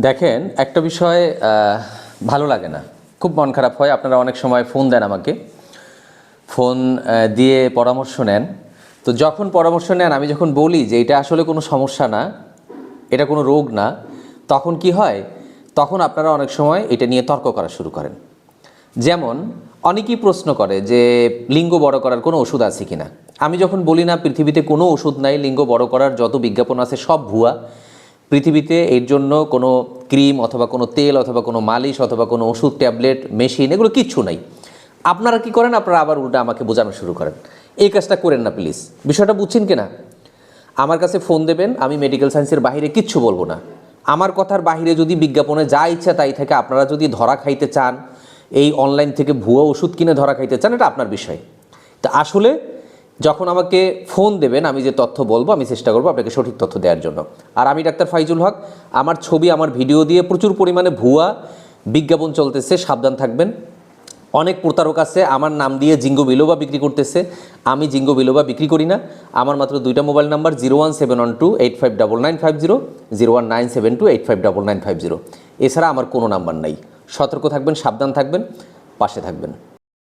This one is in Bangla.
দেখেন, একটা বিষয় ভালো লাগে না, খুব মন খারাপ হয়। আপনারা অনেক সময় ফোন দেন আমাকে, ফোন দিয়ে পরামর্শ নেন। তো যখন পরামর্শ নেন, আমি যখন বলি যে এটা আসলে কোনো সমস্যা না, এটা কোনো রোগ না, তখন কি হয়? তখন আপনারা অনেক সময় এটা নিয়ে তর্ক করা শুরু করেন। যেমন অনেকেই প্রশ্ন করে যে লিঙ্গ বড় করার কোনো ওষুধ আছে কি না। আমি যখন বলি না, পৃথিবীতে কোনো ওষুধ নাই, লিঙ্গ বড় করার যত বিজ্ঞাপন আছে সব ভুয়া। পৃথিবীতে এর জন্য কোনো ক্রিম অথবা কোনো তেল অথবা কোনো মালিশ অথবা কোনো ওষুধ, ট্যাবলেট, মেশিন, এগুলো কিচ্ছু নাই। আপনারা কি করেন? আপনারা আবার উল্টা আমাকে বোঝানো শুরু করেন। এই কাজটা করেন না প্লিজ। বিষয়টা বুঝছেন কিনা? আমার কাছে ফোন দেবেন, আমি মেডিকেল সায়েন্সের বাইরে কিচ্ছু বলবো না। আমার কথার বাইরে যদি বিজ্ঞাপনে যা ইচ্ছা তাই থাকে, আপনারা যদি ধরা খাইতে চান, এই অনলাইন থেকে ভুয়া ওষুধ কিনে ধরা খাইতে চান, এটা আপনার বিষয়। তা আসলে যখন আমাকে ফোন দেবেন, আমি যে তথ্য বলবো, আমি চেষ্টা করবো আপনাকে সঠিক তথ্য দেওয়ার জন্য। আর আমি ডাক্তার ফাইজুল হক, আমার ছবি, আমার ভিডিও দিয়ে প্রচুর পরিমাণে ভুয়া বিজ্ঞাপন চলতেছে, সাবধান থাকবেন। অনেক প্রতারক আছে আমার নাম দিয়ে জিঙ্গো বিলোবা বিক্রি করতেছে। আমি জিঙ্গো বিলোবা বিক্রি করি না। আমার মাত্র দুইটা মোবাইল নাম্বার, 01712859950, 01972859950। এছাড়া আমার কোনো নাম্বার নাই। সতর্ক থাকবেন, সাবধান থাকবেন, পাশে থাকবেন।